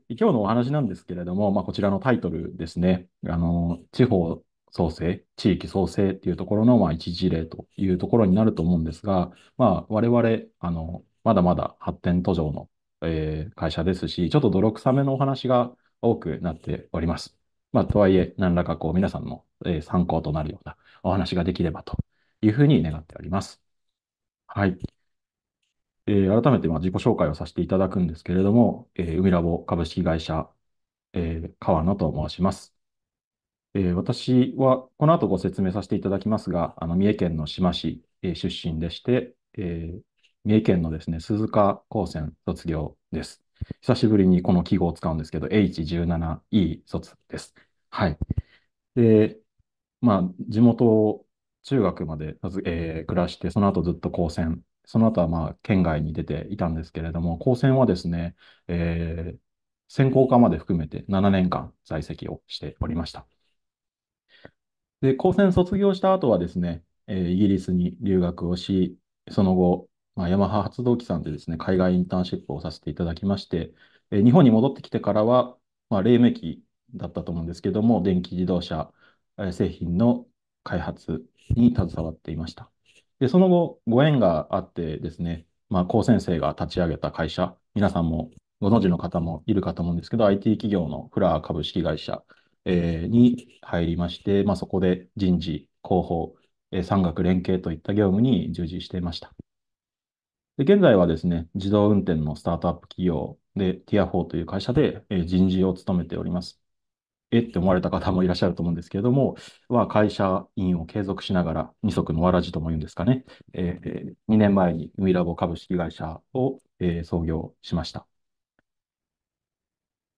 今日のお話なんですけれども、こちらのタイトルですね。地方創生、地域創生っていうところの、一事例というところになると思うんですが、我々、まだまだ発展途上の、会社ですし、ちょっと泥臭めのお話が多くなっております。とはいえ、何らか皆さんの、参考となるようなお話ができればというふうに願っております。はい。改めて自己紹介をさせていただくんですけれども、海ラボ株式会社川野と申します。私は、この後ご説明させていただきますが、三重県の志摩市、出身でして、三重県のですね、鈴鹿高専卒業です。久しぶりにこの記号を使うんですけど、H17E 卒です。はい。で、地元、中学まで、暮らして、その後ずっと高専、その後は県外に出ていたんですけれども、高専はですね、専攻科まで含めて7年間在籍をしておりました。で、高専卒業した後はですね、イギリスに留学をし、その後、ヤマハ発動機さんでですね、海外インターンシップをさせていただきまして、日本に戻ってきてからは、黎明期だったと思うんですけども、電気自動車、製品の開発に携わっていました。で、その後、ご縁があってですね、高専生が立ち上げた会社、皆さんもご存知の方もいるかと思うんですけど、IT 企業のフラー株式会社、に入りまして、そこで人事、広報、産学連携といった業務に従事していました。で、現在はですね、自動運転のスタートアップ企業で、ティア4という会社で人事を務めております。って思われた方もいらっしゃると思うんですけれども、会社員を継続しながら、二足のわらじとも言うんですかね、2年前にウミラボ株式会社を、創業しました。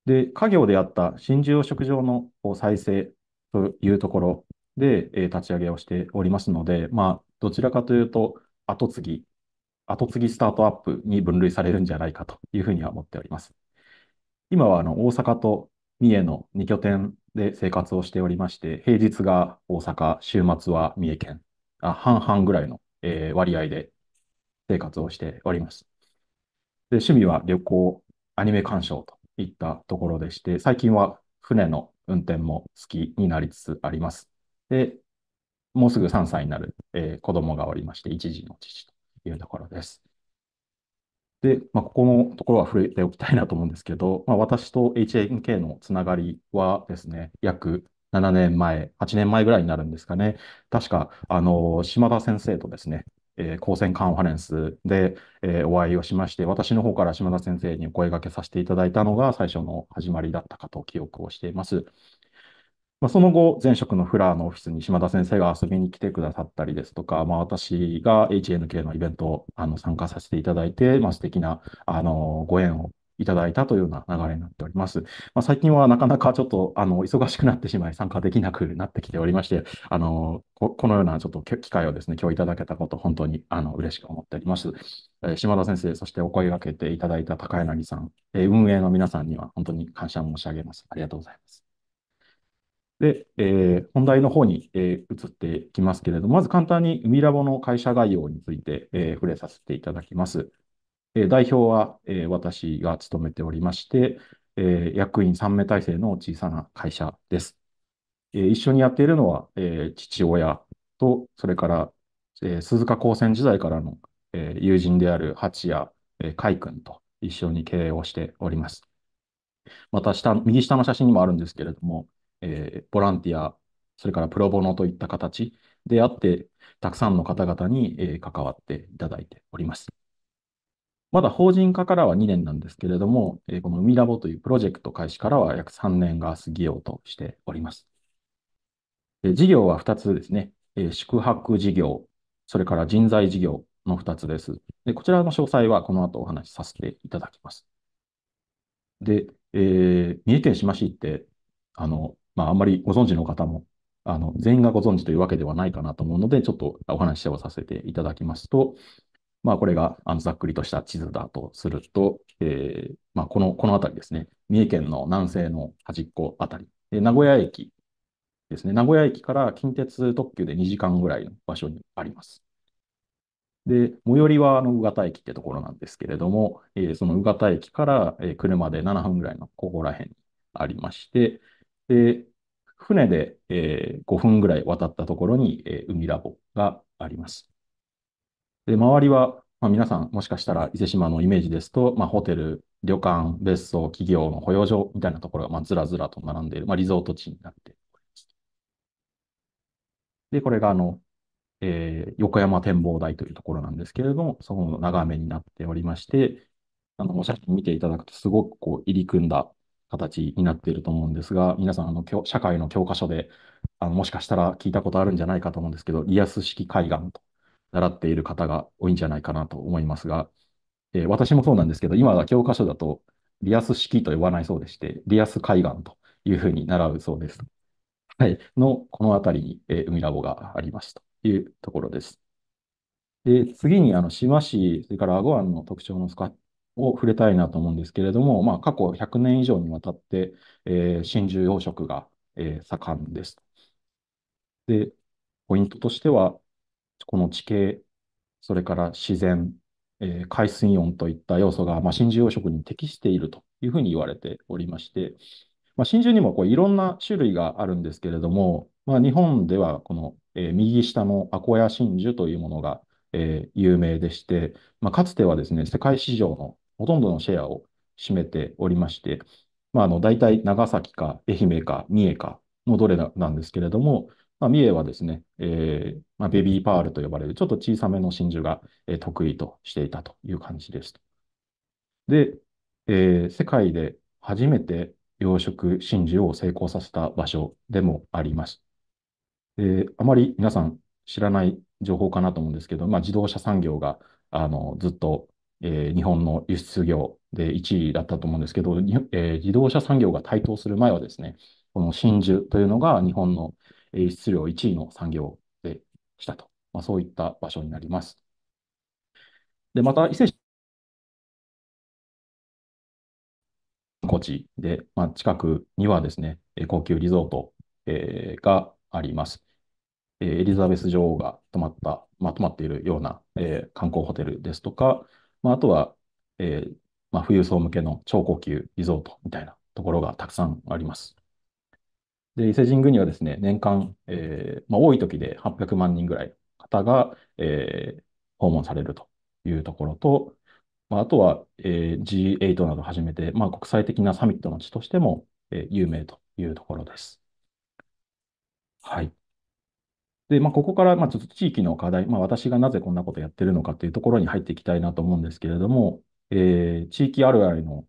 で、家業であった真珠養殖場の再生というところで、立ち上げをしておりますので、どちらかというと、後継ぎスタートアップに分類されるんじゃないかというふうには思っております。今は大阪と三重の2拠点で生活をしておりまして、平日が大阪、週末は三重県、半々ぐらいの、割合で生活をしております。で、趣味は旅行、アニメ鑑賞といったところでして、最近は船の運転も好きになりつつあります。で、もうすぐ3歳になる、子供がおりまして、一児の父というところです。で、ここのところは触れておきたいなと思うんですけど、私と HNK のつながりはですね、約7年前、8年前ぐらいになるんですかね。確か、島田先生とですね、高専カンファレンスで、お会いをしまして、私の方から島田先生にお声掛けさせていただいたのが最初の始まりだったかと記憶をしています。その後、前職のフラーのオフィスに島田先生が遊びに来てくださったりですとか、私が HNK のイベントを参加させていただいて、素敵なご縁をいただいたというような流れになっております。最近はなかなかちょっと忙しくなってしまい参加できなくなってきておりまして、このようなちょっと機会をですね、今日いただけたこと、本当に嬉しく思っております。島田先生、そしてお声掛けていただいた高柳さん、運営の皆さんには本当に感謝申し上げます。ありがとうございます。で、本題の方に、移っていきますけれども、まず簡単に海ラボの会社概要について、触れさせていただきます。代表は、私が務めておりまして、役員3名体制の小さな会社です。一緒にやっているのは、父親と、それから、鈴鹿高専時代からの、友人である八谷、海君と一緒に経営をしております。また右下の写真にもあるんですけれども、ボランティア、それからプロボノといった形であって、たくさんの方々に、関わっていただいております。まだ法人化からは2年なんですけれども、この海ラボというプロジェクト開始からは約3年が過ぎようとしております。事業は2つですね。宿泊事業、それから人材事業の2つです。こちらの詳細はこの後お話しさせていただきます。で、三重県志摩市って、あんまりご存知の方も、全員がご存知というわけではないかなと思うので、ちょっとお話をさせていただきますと、これがざっくりとした地図だとすると、この辺りですね、三重県の南西の端っこあたり、名古屋駅ですね、名古屋駅から近鉄特急で2時間ぐらいの場所にあります。で、最寄りは宇方駅ってところなんですけれども、その宇方駅から、車で7分ぐらいのここら辺にありまして、で、船で、5分ぐらい渡ったところに、海ラボがあります。で、周りは、皆さんもしかしたら伊勢志摩のイメージですと、ホテル、旅館、別荘、企業の保養所みたいなところが、ずらずらと並んでいる、リゾート地になっています。で、これが横山展望台というところなんですけれども、その眺めになっておりまして、お写真見ていただくと、すごくこう入り組んだ形になっていると思うんですが、皆さん、社会の教科書で、もしかしたら聞いたことあるんじゃないかと思うんですけど、リアス式海岸と習っている方が多いんじゃないかなと思いますが、私もそうなんですけど、今は教科書だと、リアス式と呼ばないそうでして、リアス海岸というふうに習うそうです。はい。この辺りに、海ラボがありますというところです。で、次に、志摩市、それから英虞湾の特徴のを触れたいなと思うんですけれども、過去100年以上にわたって、真珠養殖が、盛んです。で、ポイントとしては、この地形、それから自然、海水温といった要素が、真珠養殖に適しているというふうに言われておりまして、真珠にもこういろんな種類があるんですけれども、日本ではこの、右下のアコヤ真珠というものが、有名でして、かつてはですね、世界市場のほとんどのシェアを占めておりまして、大体長崎か愛媛か三重かのどれなんですけれども、三重はですね、ベビーパールと呼ばれるちょっと小さめの真珠が、得意としていたという感じです。で、世界で初めて養殖真珠を成功させた場所でもあります。あまり皆さん知らない情報かなと思うんですけど、自動車産業がずっと、日本の輸出業で1位だったと思うんですけど、自動車産業が台頭する前はですね、この真珠というのが日本の輸出量1位の産業でしたと、そういった場所になります。で、また伊勢高地で、近くにはですね、高級リゾート、があります。エリザベス女王が泊まっているような、観光ホテルですとか、あとは、富裕層向けの超高級リゾートみたいなところがたくさんあります。で、伊勢神宮にはですね、年間、多い時で800万人ぐらい方が、訪問されるというところと、あとは、G8 などを始めて、国際的なサミットの地としても、有名というところです。はい。で、ここから、ちょっと地域の課題、私がなぜこんなことやってるのかというところに入っていきたいなと思うんですけれども、地域あるあるの、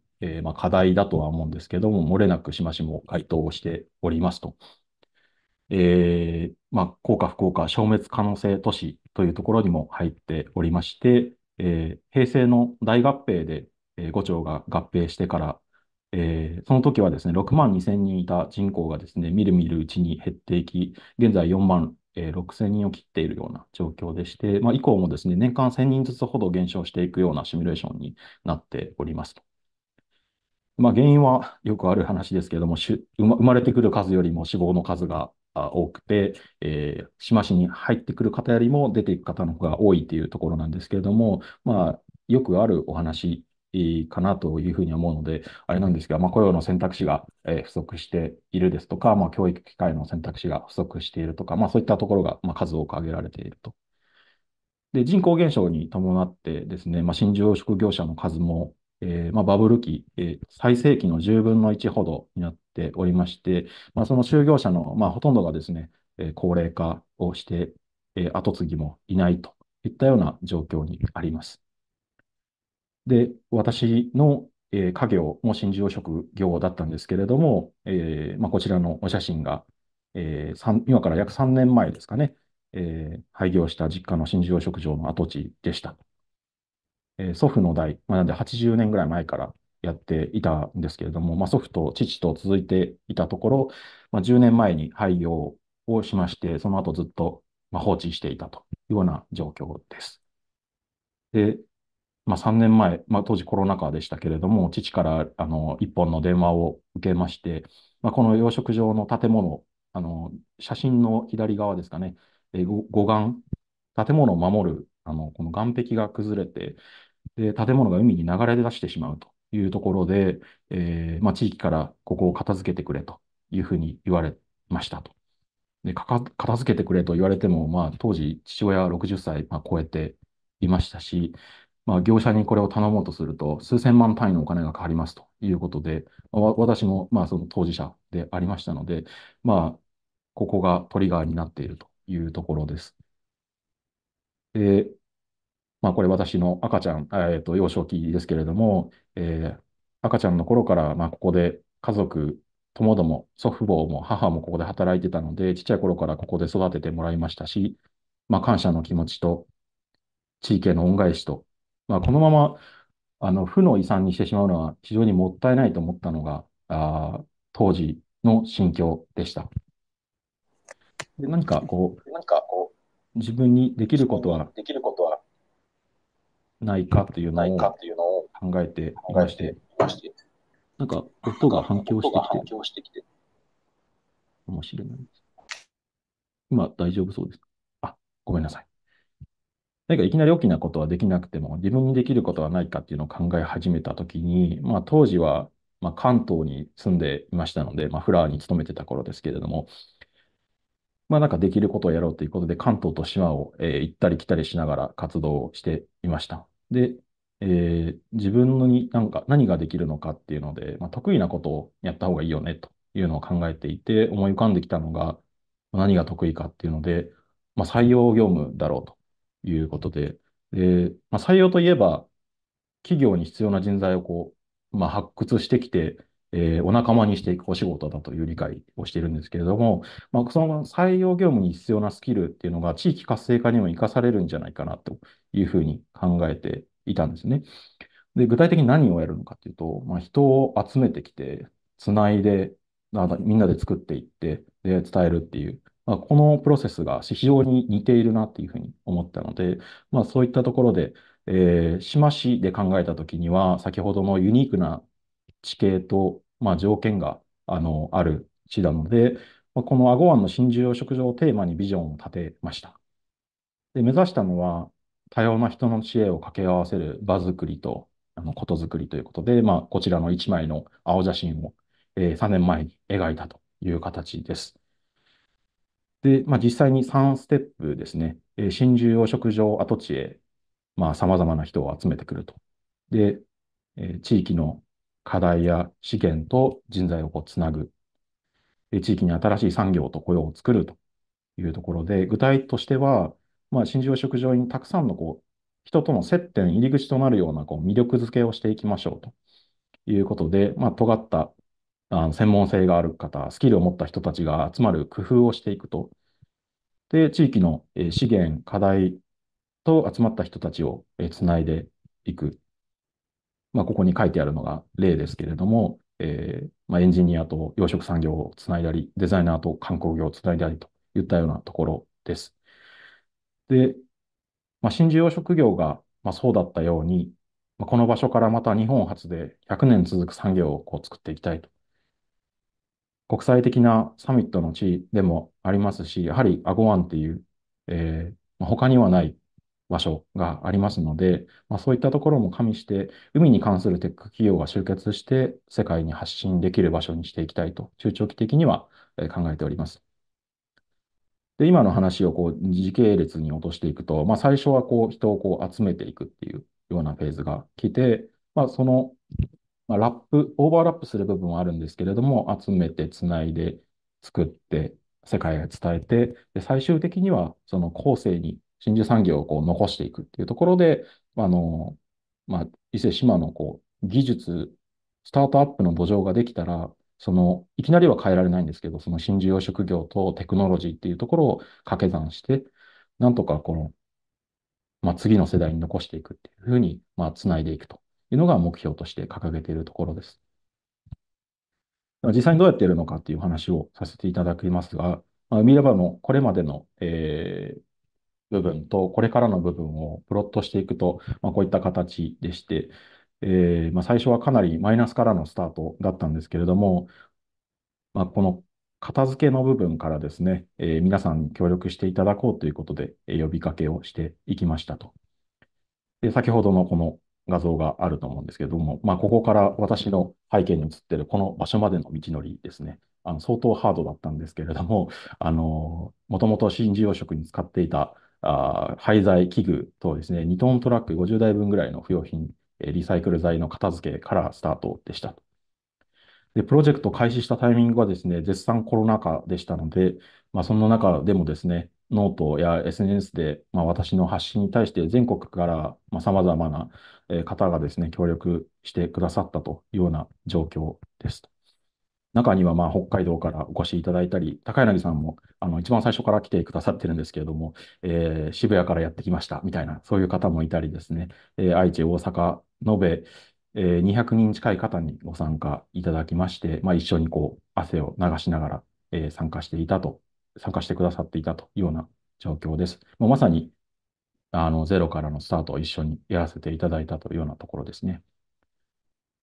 課題だとは思うんですけども、漏れなくしましも回答をしておりますと。幸か不幸か消滅可能性都市というところにも入っておりまして、平成の大合併で、5町が合併してから、その時はですね、6万2千人いた人口がですね、みるみるうちに減っていき、現在4万、6千人を切っているような状況でして、以降もですね、年間1000人ずつほど減少していくようなシミュレーションになっております。原因はよくある話ですけれども、生まれてくる数よりも死亡の数が多くて、志摩市に入ってくる方よりも出ていく方の方が多いというところなんですけれども、よくあるお話かなというふうに思うので、あれなんですが、雇用の選択肢が不足しているですとか、教育機会の選択肢が不足しているとか、そういったところが数多く挙げられていると。で、人口減少に伴ってですね、真珠養殖業者の数も、バブル期、最盛期の10分の1ほどになっておりまして、その就業者の、ほとんどがですね、高齢化をして、後継ぎもいないといったような状況にあります。で、私の、家業も真珠養殖業だったんですけれども、こちらのお写真が、今から約3年前ですかね、廃業した実家の真珠養殖場の跡地でした。祖父の代、なんで80年ぐらい前からやっていたんですけれども、祖父と父と続いていたところ、10年前に廃業をしまして、その後ずっと放置していたというような状況です。で、3年前、当時コロナ禍でしたけれども、父から一本の電話を受けまして、この養殖場の建物、写真の左側ですかね、護岸、建物を守るこの岸壁が崩れて、で、建物が海に流れ出してしまうというところで、まあ、地域からここを片付けてくれというふうに言われましたと。で、片付けてくれと言われても、まあ、当時、父親は60歳、まあ、超えていましたし、まあ、業者にこれを頼もうとすると、数千万単位のお金がかかりますということで、私も、まあ、その当事者でありましたので、まあ、ここがトリガーになっているというところです。で、まあ、これ私の赤ちゃん、幼少期ですけれども、赤ちゃんの頃から、まあ、ここで家族、ともども、祖父母も母もここで働いてたので、ちっちゃい頃からここで育ててもらいましたし、まあ、感謝の気持ちと、地域への恩返しと、まあ、このまま、負の遺産にしてしまうのは非常にもったいないと思ったのが、当時の心境でした。で、何かこなんかこう、自分にでう、きる自ことは分にできることはないかというのないかをっていうのを考えてい考えてまして、いまして、なんかなんか音が反響し音が反てきてる響してきて、かもしれないです。今大丈夫そうですか？あ、ごめんなさい。何かいきなり大きなことはできなくても、自分にできることはないかっていうのを考え始めたときに、まあ当時は、まあ、関東に住んでいましたので、まあフラーに勤めてた頃ですけれども、まあなんかできることをやろうということで、関東と島を、行ったり来たりしながら活動をしていました。で、自分のになんか何ができるのかっていうので、まあ、得意なことをやった方がいいよねというのを考えていて、思い浮かんできたのが、何が得意かっていうので、まあ、採用業務だろうということで、まあ、採用といえば、企業に必要な人材をまあ、発掘してきて、お仲間にしていくお仕事だという理解をしているんですけれども、まあ、その採用業務に必要なスキルっていうのが地域活性化にも活かされるんじゃないかなというふうに考えていたんですね。で、具体的に何をやるのかっていうと、まあ、人を集めてきて、つないで、みんなで作っていって、で、伝えるっていう、まあ、このプロセスが非常に似ているなっていうふうに思ったので、まあ、そういったところで、島市で考えたときには、先ほどのユニークな地形と、まあ、条件が、ある市なので、まあ、この英虞湾の真珠養殖場をテーマにビジョンを立てました。で、目指したのは、多様な人の知恵を掛け合わせる場作りと、ことづくりということで、まあ、こちらの1枚の青写真を、3年前に描いたという形です。で、まあ、実際に3ステップですね。真珠養殖場跡地へ、まあ、様々な人を集めてくると。で、地域の課題や資源と人材をつなぐ。地域に新しい産業と雇用を作るというところで、具体としては、まあ、真珠養殖場にたくさんの人との接点、入り口となるような魅力づけをしていきましょうということで、まあ、尖った専門性がある方、スキルを持った人たちが集まる工夫をしていくと。で、地域の資源、課題と集まった人たちをつないでいく。まあ、ここに書いてあるのが例ですけれども、まあ、エンジニアと養殖産業をつないだり、デザイナーと観光業をつないだりといったようなところです。で、まあ、真珠養殖業が、まあ、そうだったように、まあ、この場所からまた日本初で100年続く産業を作っていきたいと。国際的なサミットの地でもありますし、やはりアゴワンっていう、まあ他にはない場所がありますので、まあ、そういったところも加味して、海に関するテック企業が集結して世界に発信できる場所にしていきたいと、中長期的には考えております。で、今の話を時系列に落としていくと、まあ、最初は人を集めていくっていうようなフェーズが来て、まあ、まあ、オーバーラップする部分はあるんですけれども、集めて、つないで、作って、世界へ伝えて、で、最終的にはその後世に真珠産業を残していくっていうところで、まあまあ、伊勢志摩の技術、スタートアップの土壌ができたら、いきなりは変えられないんですけど、その真珠養殖業とテクノロジーっていうところを掛け算して、なんとかまあ、次の世代に残していくっていうふうに、まあ、つないでいくというのが目標として掲げているところです。実際にどうやっているのかっていう話をさせていただきますが、まあ、ミラバのこれまでの、部分とこれからの部分をプロットしていくと、まあ、こういった形でして、まあ、最初はかなりマイナスからのスタートだったんですけれども、まあ、この片付けの部分からですね、皆さんに協力していただこうということで、呼びかけをしていきましたと。で、先ほどのこの画像があると思うんですけれども、まあ、ここから私の背景に映っているこの場所までの道のりですね。相当ハードだったんですけれども、もともと新事業職に使っていた廃材、器具とですね、2トントラック50台分ぐらいの不用品、リサイクル材の片付けからスタートでした。で、プロジェクトを開始したタイミングはですね、絶賛コロナ禍でしたので、まあ、その中でもですね、ノートや SNS で、まあ、私の発信に対して全国から様々な方がですね、協力してくださったというような状況です。中には北海道からお越しいただいたり、高柳さんも一番最初から来てくださってるんですけれども、渋谷からやってきましたみたいな、そういう方もいたりですね、愛知、大阪、延べ、200人近い方にご参加いただきまして、一緒に汗を流しながら、参加してくださっていたというような状況です。もうまさにゼロからのスタートを一緒にやらせていただいたというようなところですね。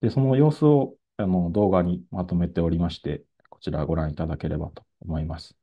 で、その様子を動画にまとめておりまして、こちらご覧いただければと思います。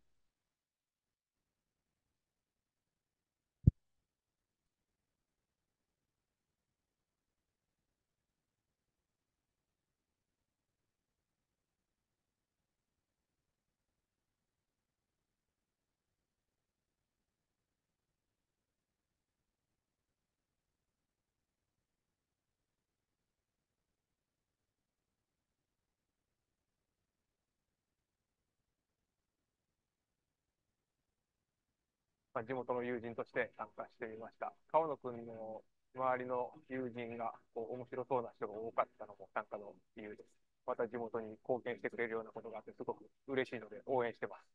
地元の友人として参加してみました。川野君の周りの友人が面白そうな人が多かったのも参加の理由です。また地元に貢献してくれるようなことがあってすごく嬉しいので応援してます。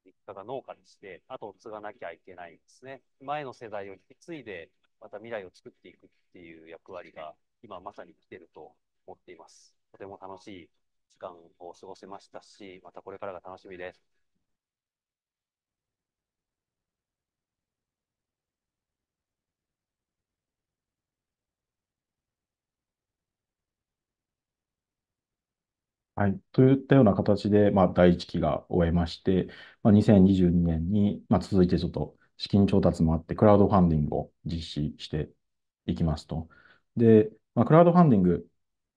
一家が農家にして、後を継がなきゃいけないんですね。前の世代を引き継いで、また未来を作っていくっていう役割が、今まさに来てると思っています。とても楽しい時間を過ごせましたし、またこれからが楽しみです。はい。といったような形で、第一期が終えまして、2022年に、続いてちょっと資金調達もあって、クラウドファンディングを実施していきますと。で、クラウドファンディング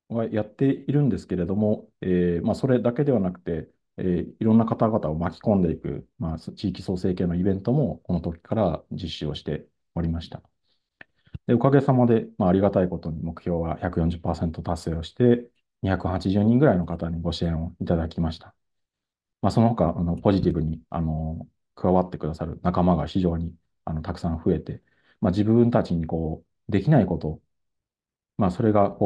はやっているんですけれども、それだけではなくて、いろんな方々を巻き込んでいく、地域創生系のイベントもこの時から実施をしておりました。で、おかげさまで、ありがたいことに目標は140%達成をして、280人ぐらいの方にご支援をいただきました。その他、ポジティブに、加わってくださる仲間が非常に、たくさん増えて、自分たちに、できないこと、それが、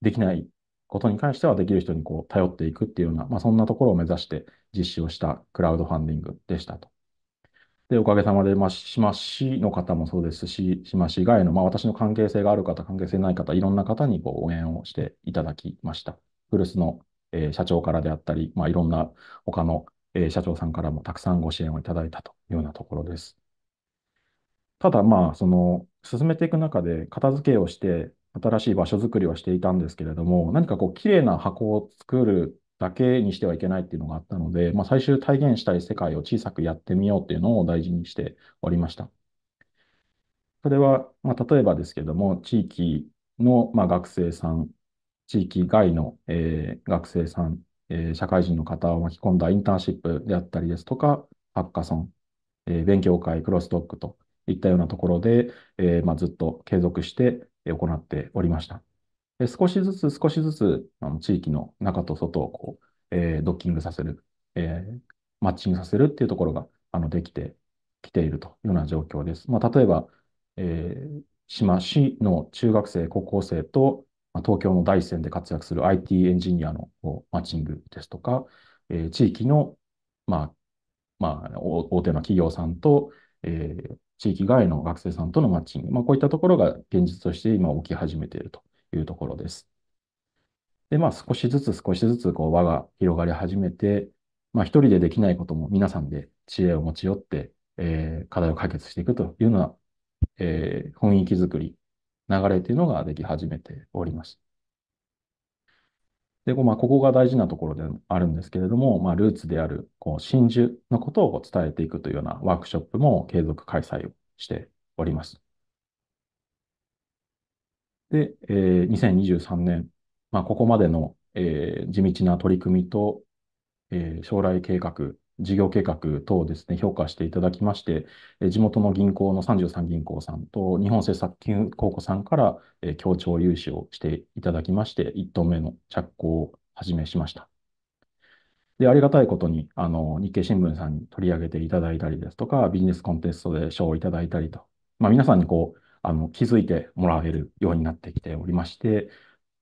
できないことに関してはできる人に頼っていくっていうような、そんなところを目指して実施をしたクラウドファンディングでしたと。で、おかげさまで、島市の方もそうですし、島市外の、私の関係性がある方、関係性ない方、いろんな方に応援をしていただきました。古巣の、社長からであったり、いろんな他の、社長さんからもたくさんご支援をいただいたというようなところです。ただ、進めていく中で片付けをして、新しい場所づくりはしていたんですけれども、何か綺麗な箱を作るだけにしてはいけないっていうのがあったので、最終体現したい世界を小さくやってみようっていうのを大事にしておりました。それは、例えばですけども、地域の、学生さん、地域外の、学生さん、社会人の方を巻き込んだインターンシップであったりですとか、ハッカソン、勉強会、クロストークといったようなところで、ずっと継続して行っておりました。で少しずつ、地域の中と外をドッキングさせる、マッチングさせるっていうところが、できてきているというような状況です。例えば、島市の中学生、高校生と、東京の第一線で活躍する IT エンジニアのマッチングですとか、地域の、ま大手の企業さんと、地域外の学生さんとのマッチング、こういったところが現実として今起き始めているというところです。で、少しずつ少しずつ輪が広がり始めて、一人でできないことも皆さんで知恵を持ち寄って、課題を解決していくというような、雰囲気づくり、流れというのができ始めております。で、ここが大事なところであるんですけれども、ルーツである真珠のことを伝えていくというようなワークショップも継続開催をしております。で、2023年、ここまでの、地道な取り組みと、将来計画、事業計画等をですね、評価していただきまして、地元の銀行の33銀行さんと日本政策金融公庫さんから、協調融資をしていただきまして、1棟目の着工を始めしました。で、ありがたいことに、日経新聞さんに取り上げていただいたりですとか、ビジネスコンテストで賞をいただいたりと、皆さんに気づいてもらえるようになってきておりまして、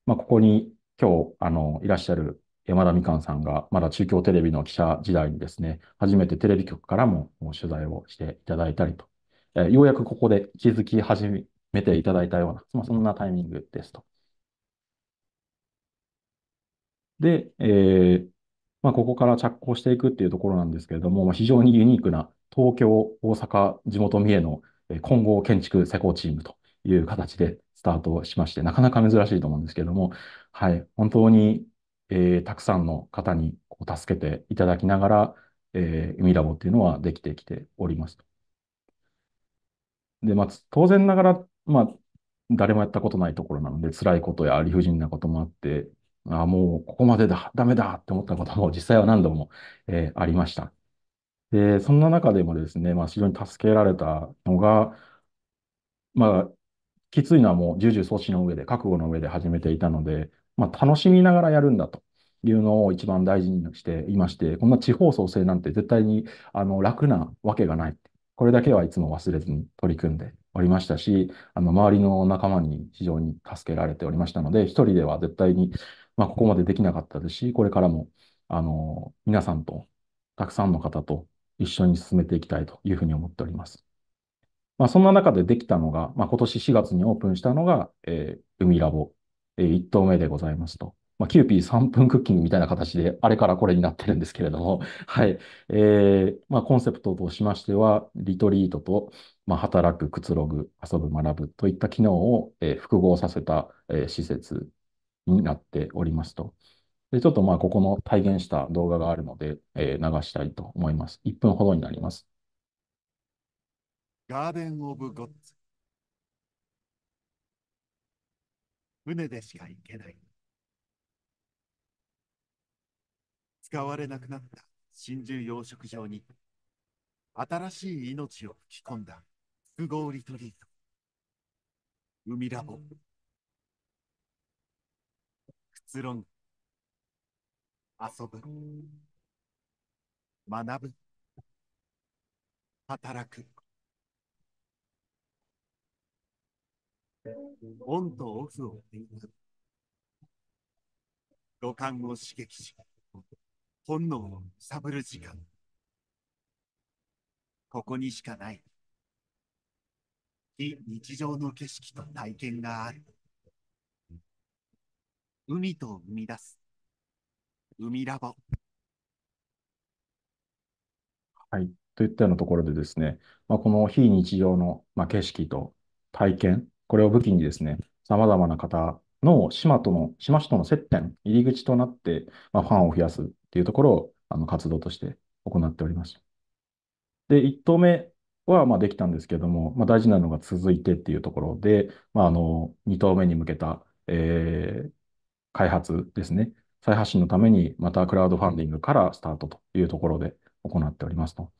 ここに今日、いらっしゃる山田みかんさんが、まだ中京テレビの記者時代にですね、初めてテレビ局からも取材をしていただいたりと、ようやくここで気づき始めていただいたような、そんなタイミングですと。で、ここから着工していくっていうところなんですけれども、非常にユニークな東京、大阪、地元三重の混合建築施工チームという形でスタートしまして、なかなか珍しいと思うんですけれども、はい、本当に、たくさんの方に助けていただきながら、海ラボっていうのはできてきております。で、当然ながら、誰もやったことないところなので、辛いことや理不尽なこともあって、もうここまでだ、ダメだって思ったことも実際は何度も、ありました。で、そんな中でもですね、非常に助けられたのが、まあ、きついのはもう重々承知の上で、覚悟の上で始めていたので、楽しみながらやるんだというのを一番大事にしていまして、こんな地方創生なんて絶対に楽なわけがない。これだけはいつも忘れずに取り組んでおりましたし、周りの仲間に非常に助けられておりましたので、一人では絶対に、ここまでできなかったですし、これからも、皆さんと、たくさんの方と一緒に進めていきたいというふうに思っております。そんな中でできたのが、今年4月にオープンしたのが、海ラボ、1棟目でございますと。キューピー3分クッキングみたいな形で、あれからこれになってるんですけれども、はい。コンセプトとしましては、リトリートと、働く、くつろぐ、遊ぶ、学ぶといった機能を、複合させた、施設になっておりますと。で、ちょっとここの体現した動画があるので、流したいと思います。1分ほどになります。ガーデン・オブ・ゴッツ。船でしか行けない。使われなくなった真珠養殖場に新しい命を吹き込んだ複合リトリート。海ラボ。くつろぐ。遊ぶ。学ぶ。働く。オンとオフを手に五感を刺激し、本能を揺さぶる時間。ここにしかない非日常の景色と体験がある。海と生み出す海ラボ。はい。といったようなところでですね、この非日常の、景色と体験、これを武器にですね、様々な方の島市との接点、入り口となって、ファンを増やすっていうところを、活動として行っております。で、1投目は、できたんですけども、大事なのが続いてっていうところで、2投目に向けた、開発ですね。再発信のために、またクラウドファンディングからスタートというところで行っておりますと。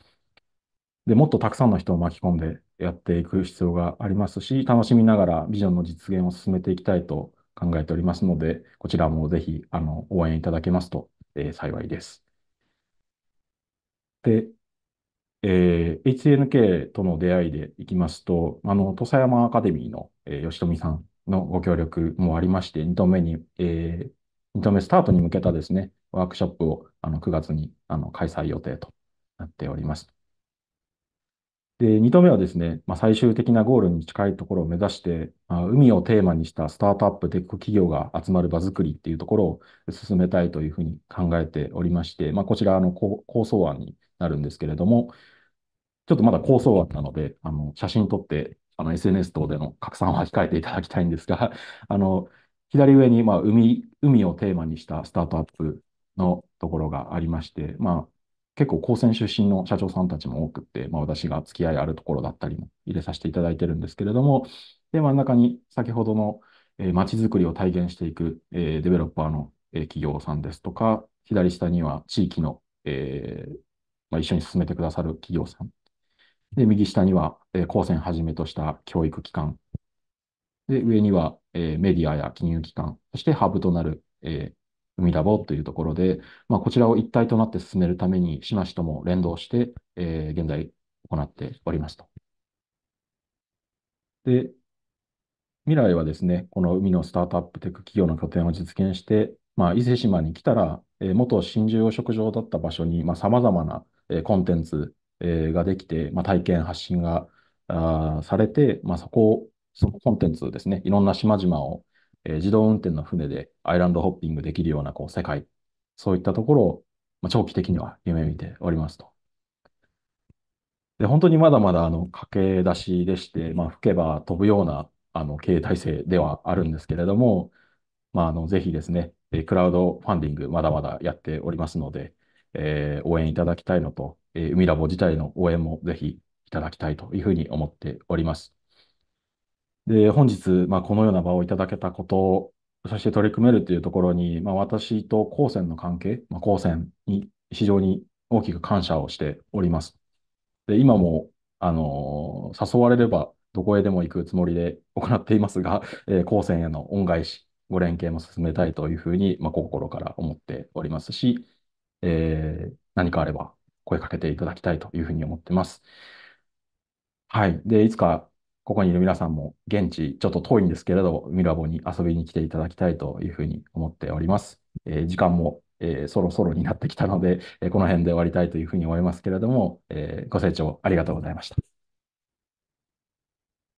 で、もっとたくさんの人を巻き込んでやっていく必要がありますし、楽しみながらビジョンの実現を進めていきたいと考えておりますので、こちらもぜひ応援いただけますと、幸いです。で、HNK との出会いでいきますと、土佐山アカデミーの、吉富さんのご協力もありまして、2度目に、2度目スタートに向けたですね、ワークショップを9月に開催予定となっております。で、2度目はですね、最終的なゴールに近いところを目指して、海をテーマにしたスタートアップテック企業が集まる場作りっていうところを進めたいというふうに考えておりまして、こちら構想案になるんですけれども、ちょっとまだ構想案なので、写真撮って、SNS 等での拡散は控えていただきたいんですが、左上に、海海をテーマにしたスタートアップのところがありまして、結構高専出身の社長さんたちも多くって、私が付き合いあるところだったりも入れさせていただいてるんですけれども、で、真ん中に先ほどの街づくりを体現していく、デベロッパーの、企業さんですとか、左下には地域の、一緒に進めてくださる企業さん。で、右下には、高専はじめとした教育機関。で、上には、メディアや金融機関、そしてハブとなる、海ラボというところで、こちらを一体となって進めるために、市町とも連動して、現在行っておりますと。で、未来はですね、この海のスタートアップテック企業の拠点を実現して、伊勢志摩に来たら、元真珠養殖場だった場所に、様々な、コンテンツ、ができて、体験発信がされて、そのコンテンツですね、いろんな島々を、自動運転の船でアイランドホッピングできるような世界、そういったところを、長期的には夢見ておりますと。で、本当にまだまだ駆け出しでして、吹けば飛ぶような経営体制ではあるんですけれども、ぜひですね、クラウドファンディングまだまだやっておりますので、応援いただきたいのと、海ラボ自体の応援もぜひいただきたいというふうに思っております。で、本日、このような場をいただけたこと、そして取り組めるというところに、私と高専の関係、高専に非常に大きく感謝をしております。で、今も、誘われればどこへでも行くつもりで行っていますが、高専への恩返し、ご連携も進めたいというふうに、心から思っておりますし、何かあれば声かけていただきたいというふうに思ってます。はい。で、いつかここにいる皆さんも現地、ちょっと遠いんですけれど、ミラボに遊びに来ていただきたいというふうに思っております。時間も、そろそろになってきたので、この辺で終わりたいというふうに思いますけれども、ご清聴ありがとうございました。